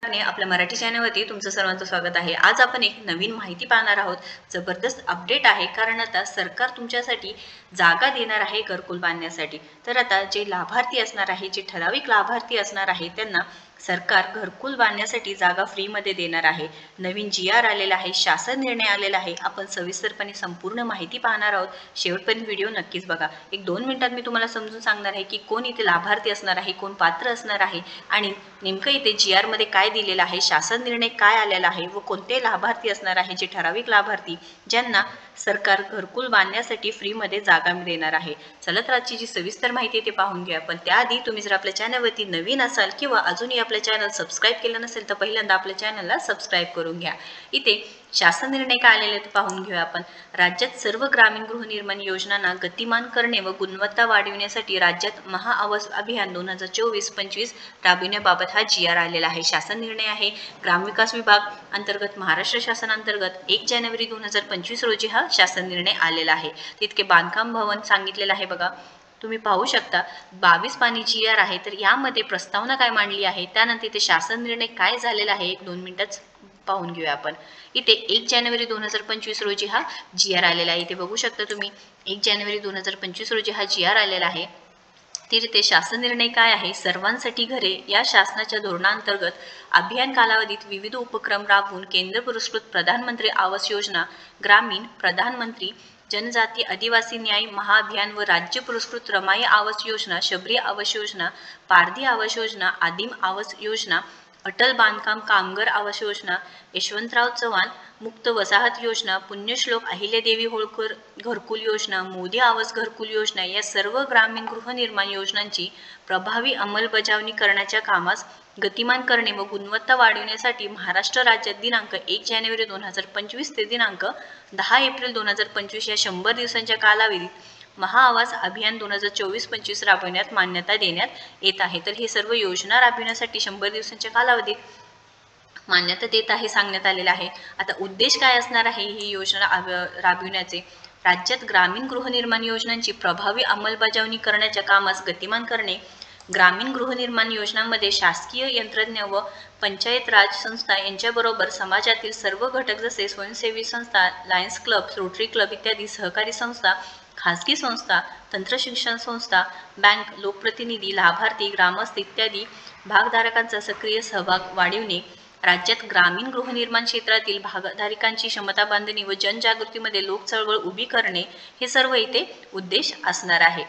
आपल्या मराठी चॅनलवरती तुमचं सर्वांचं स्वागत आहे। आज आपण एक नवीन माहिती पाहणार आहोत। जबरदस्त अपडेट आहे, कारण आता सरकार तुमच्यासाठी जागा देणार आहे घरकुल बांधण्यासाठी। तर आता जे लाभार्थी असणार आहे, जे ठराविक लाभार्थी असणार आहे, त्यांना सरकार घरकुल बांधण्यासाठी जागा फ्रीमध्ये देणार आहे। नवीन GR आलेला आहे, शासन निर्णय आलेला आहे। आपण सविस्तरपणे संपूर्ण माहिती पाहणार आहोत। शेवटपर्यंत व्हिडिओ नक्कीच बघा। 1-2 मिनिटात मी तुम्हाला समजून सांगणार आहे की कोण इथे लाभार्थी असणार आहे, कोण पात्र असणार आहे आणि नेमकं इथे GR मध्ये काय दिलेला आहे, शासन निर्णय काय आलेला आहे व कोणते लाभार्थी असणार आहे, जे ठराविक लाभार्थी ज्यांना सरकार घरकुल बांधण्यासाठी फ्रीमध्ये जागा देणार आहे। चला तर आजची जी सविस्तर माहिती ते पाहून घ्या। पण त्याआधी तुम्ही जर आपल्या चॅनलवरती नवीन असाल किंवा अजूनही आपल्या चॅनल सबस्क्राईब केलं नसेल तर पहिल्यांदा आपल्या चॅनलला सबस्क्राईब करून घ्या। इथे शासन निर्णय काय आलेले ते पाहून घेऊया आपण। राज्यात सर्व ग्रामीण गृहनिर्माण योजनांना गतिमान करणे व गुणवत्ता वाढविण्यासाठी राज्यात महाआवास अभियान 2024-25 राबविण्याबाबत हा GR आलेला आहे। शासन निर्णय आहे। ग्रामविकास विभाग अंतर्गत महाराष्ट्र शासनांतर्गत 1 जानेवारी 2025 रोजी हा शासन निर्णय आलेला आहे। तितके बांधकाम भवन सांगितलेलं आहे बघा, तुम्ही पाहू शकता। 22 पानी GR आहे। तर यामध्ये प्रस्तावना काय मांडली आहे, त्यानंतर इथे शासन निर्णय काय झालेला आहे 1-2 मिनिटात पाहून घेऊया आपण। इथे 1 जानेवारी 2025 रोजी हा GR आलेला आहे। इथे बघू शकता तुम्ही 1 जानेवारी 2025 रोजी हा GR आलेला आहे। तिथे शासन निर्णय काय आहे, सर्वांसाठी घरे या शासनाच्या धोरणांतर्गत अभियान कालावधीत विविध उपक्रम राबवून केंद्र पुरस्कृत प्रधानमंत्री आवास योजना, ग्रामीण प्रधानमंत्री जनजाती आदिवासी न्याय महाअभियान व राज्य पुरस्कृत रमाई आवास योजना, शबरी आवास योजना, पारधी आवास योजना, आदिम आवास योजना, अटल बांधकाम कामगार आवास योजना, यशवंतराव चव्हाण मुक्त वसाहत योजना, पुण्यश्लोक अहिल्यादेवी होळकर घरकुल योजना, मोदी आवास घरकुल योजना या सर्व ग्रामीण गृहनिर्माण योजनांची प्रभावी अंमलबजावणी करण्याच्या कामास गतिमान करणे व गुणवत्ता वाढविण्यासाठी महाराष्ट्र राज्यात दिनांक 1 जानेवारी 2025 ते दिनांक 10 एप्रिल 2025 या 100 दिवसांच्या कालावधीत महाआवास अभियान 2024-25 राबविण्यात मान्यता देण्यात येत आहे। तर हे सर्व योजना राबविण्यासाठी 100 दिवसांच्या कालावधीत मान्यता देत आहे, सांगण्यात आलेलं आहे। आता उद्देश काय असणार आहे ही योजना राबविण्याचे, राज्यात ग्रामीण गृहनिर्माण योजनांची प्रभावी अंमलबजावणी करण्याच्या कामास गतिमान करणे, ग्रामीण गृहनिर्माण योजनांमध्ये शासकीय यंत्रणा व पंचायत राज संस्था यांच्याबरोबर समाजातील सर्व घटक जसे स्वयंसेवी संस्था, लायन्स क्लब, रोटरी क्लब इत्यादी सहकारी संस्था, खासगी संस्था, तंत्रशिक्षण संस्था, बँक, लोकप्रतिनिधी, लाभार्थी, ग्रामस्थ इत्यादी भागधारकांचा सक्रिय सहभाग वाढविणे, राज्यात ग्रामीण गृहनिर्माण क्षेत्रातील भागधारकांची क्षमता बांधणी व जनजागृतीमध्ये लोक चळवळ उभी करणे, हे सर्व इथे उद्देश असणार आहे।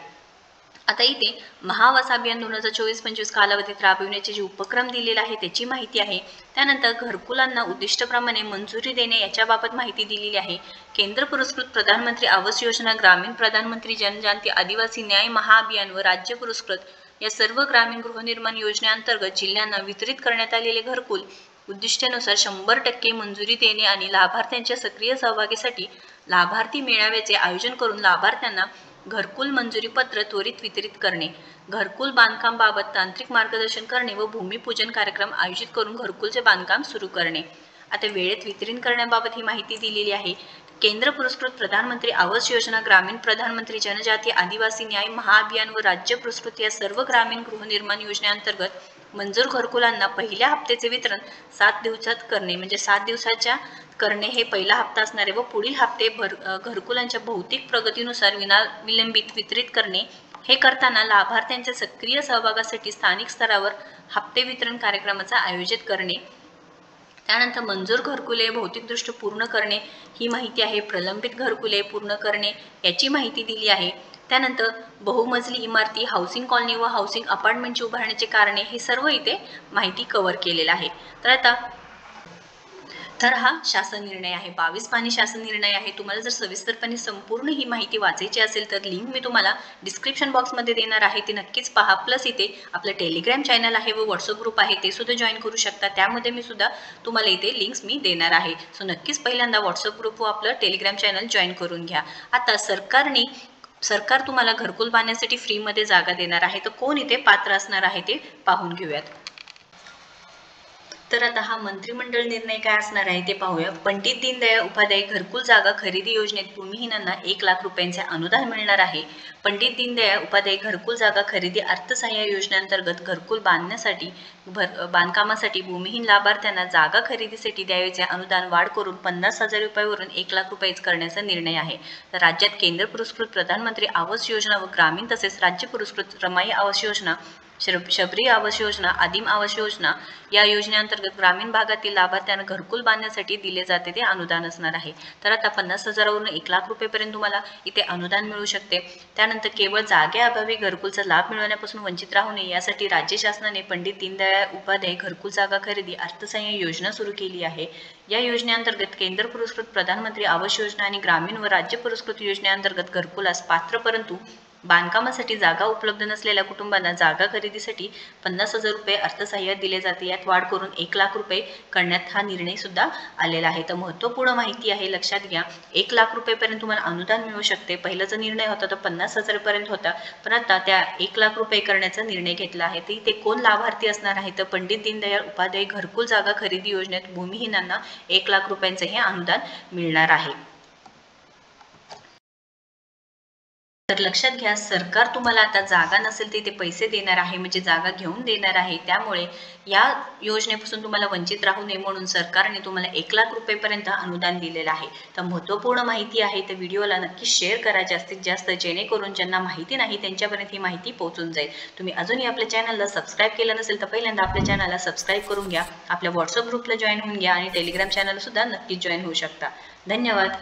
आता इथे महाआवास अभियान 2024-25 कालावधीत राबविण्याचे जे उपक्रम दिलेले आहे त्याची माहिती आहे। त्यानंतर घरकुलांना उद्दिष्टप्रमाणे मंजुरी देणे याच्याबाबत माहिती दिलेली आहे। केंद्र पुरस्कृत प्रधानमंत्री आवास योजना, ग्रामीण प्रधानमंत्री जनजाती आदिवासी न्याय महाअभियान व राज्य पुरस्कृत या सर्व ग्रामीण गृहनिर्माण योजनेअंतर्गत जिल्ह्यांना वितरित करण्यात आलेले घरकुल उद्दिष्टानुसार 100% मंजुरी देणे आणि लाभार्थ्यांच्या सक्रिय सहभागीसाठी लाभार्थी मेळाव्याचे आयोजन करून लाभार्थ्यांना घरकुल मंजुरी पत्र त्वरित वितरित करणे, घरकुल बांधकाम बाबत तांत्रिक मार्गदर्शन करणे व भूमिपूजन कार्यक्रम आयोजित करून घरकुलचे बांधकाम सुरू करणे। आता वेळेत वितरण करण्याबाबत ही माहिती दिलेली आहे। केंद्र पुरस्कृत प्रधानमंत्री आवास योजना, ग्रामीण प्रधानमंत्री जनजाती आदिवासी न्याय महाअभियान व राज्य पुरस्कृत या सर्व ग्रामीण गृहनिर्माण योजनेअंतर्गत मंजूर घरकुलांना पहिल्या हप्त्याचे वितरण 7 दिवसात करणे, म्हणजे 7 दिवसाच्या करणे हे पहिला हप्ता असणार आहे व पुढील हप्ते घरकुलांच्या भौतिक प्रगतीनुसार विलंबित वितरित करणे। हे करताना लाभार्थ्यांच्या सक्रिय सहभागासाठी स्थानिक स्तरावर हप्ते वितरण कार्यक्रमाचा आयोजित करणे। त्यानंतर मंजूर घरकुले भौतिकदृष्ट्या पूर्ण करणे ही माहिती आहे। प्रलंबित घरकुले पूर्ण करणे याची माहिती दिली आहे। त्यानंतर बहुमजली इमारती, हाऊसिंग कॉलनी व हाऊसिंग अपार्टमेंटची उभारण्याचे कारणे हे सर्व इथे माहिती कव्हर केलेलं आहे। तर हा शासन निर्णय आहे, 22 पानी शासन निर्णय आहे। तुम्हाला जर सविस्तरपणे संपूर्ण ही माहिती वाचायची असेल तर लिंक मी तुम्हाला डिस्क्रिप्शन बॉक्समध्ये देणार आहे, ती नक्कीच पहा। प्लस इथे आपलं टेलिग्राम चॅनल आहे व व्हॉट्सअप ग्रुप आहे, ते सुद्धा जॉईन करू शकता। त्यामध्ये मी सुद्धा तुम्हाला इथे लिंक्स मी देणार आहे। सो नक्कीच पहिल्यांदा व्हॉट्सअप ग्रुप व आपलं टेलिग्राम चॅनल जॉईन करून घ्या। आता सरकार तुम्हाला घरकुल बांधण्यासाठी फ्रीमध्ये जागा देणार आहे, तर कोण इथे पात्र असणार आहे ते पाहून घेऊयात। तर आता हा मंत्रिमंडळ निर्णय काय असणार आहे ते पाहूया. पंडित दीनदयाळ उपाध्याय घरकुल जागा खरेदी योजनेत भूमिहीनांना 1 लाख रुपयांचे अनुदान मिळणार आहे. पंडित दीनदयाळ उपाध्याय घरकुल जागा खरेदी अर्थसहाय्य योजनेअंतर्गत घरकुल बांधण्यासाठी बांधकामासाठी भूमिहीन लाभार्थ्यांना जागा खरेदीसाठी द्यावयाचे अनुदान वाढ करून 50,000 रुपयावरून 1 लाख रुपये करण्याचा निर्णय आहे. तर राज्यात केंद्र पुरस्कृत प्रधानमंत्री आवास योजना व ग्रामीण तसेच राज्य पुरस्कृत रमाई आवास योजना, शबरी आवास योजना, आदिम आवास योजना या योजनेअंतर्गत ग्रामीण भागातील लाभार्थ्यांना घरकुल बांधण्यासाठी दिले जाते ते अनुदान असणार आहे. तर आता 50,000 वरून 1 लाख रुपयेपर्यंत तुम्हाला इथे अनुदान मिळू शकते. त्यानंतर केवळ जागेअभावी घरकुलचा लाभ मिळवण्यापासून वंचित राहू नये यासाठी राज्य शासनाने पंडित दीनदयाळ उपाध्याय घरकुल जागा खरेदी अर्थसहाय्य योजना सुरू केली आहे. या योजनेअंतर्गत केंद्र पुरस्कृत प्रधानमंत्री आवास योजना आणि ग्रामीण व राज्य पुरस्कृत योजनेअंतर्गत घरकुलास पात्र परंतु बांधकामासाठी जागा उपलब्ध नसलेल्या कुटुंबांना जागा खरेदीसाठी 50,000 रुपये अर्थसहाय्य दिले जाते. यात वाढ करून 1 लाख रुपये करण्यात हा निर्णय सुद्धा आलेला आहे. तर महत्त्वपूर्ण माहिती आहे, लक्षात घ्या. 1 लाख रुपयेपर्यंत तुम्हाला अनुदान मिळू शकते. पहिलाचा निर्णय होता तो 50,000 पर्यंत होता, पण आता त्या 1 लाख रुपये करण्याचा निर्णय घेतला आहे. तर इथे कोण लाभार्थी असणार आहे तर पंडित दीनदयाळ उपाध्याय घरकुल जागा खरेदी योजनेत भूमिहीनांना 1 लाख रुपयांचे हे अनुदान मिळणार आहे. तर लक्षात घ्या, सरकार तुम्हाला आता जागा नसेल तर ते पैसे देणार आहे, म्हणजे जागा घेऊन देणार आहे. त्यामुळे या योजनेपासून तुम्हाला वंचित राहू नये म्हणून सरकारने तुम्हाला 1 लाख रुपयेपर्यंत अनुदान दिलेलं आहे. तर महत्त्वपूर्ण माहिती आहे. तर व्हिडिओला नक्की शेअर करा जास्तीत जास्त, जेणेकरून ज्यांना माहिती नाही त्यांच्यापर्यंत ही माहिती पोहोचून जाईल. तुम्ही अजूनही आपल्या चॅनलला सबस्क्राईब केलं नसेल तर पहिल्यांदा आपल्या चॅनलला सबस्क्राईब करून घ्या. आपल्या व्हॉट्सअप ग्रुपला जॉईन होऊन घ्या आणि टेलिग्राम चॅनल सुद्धा नक्कीच जॉईन होऊ शकता. धन्यवाद.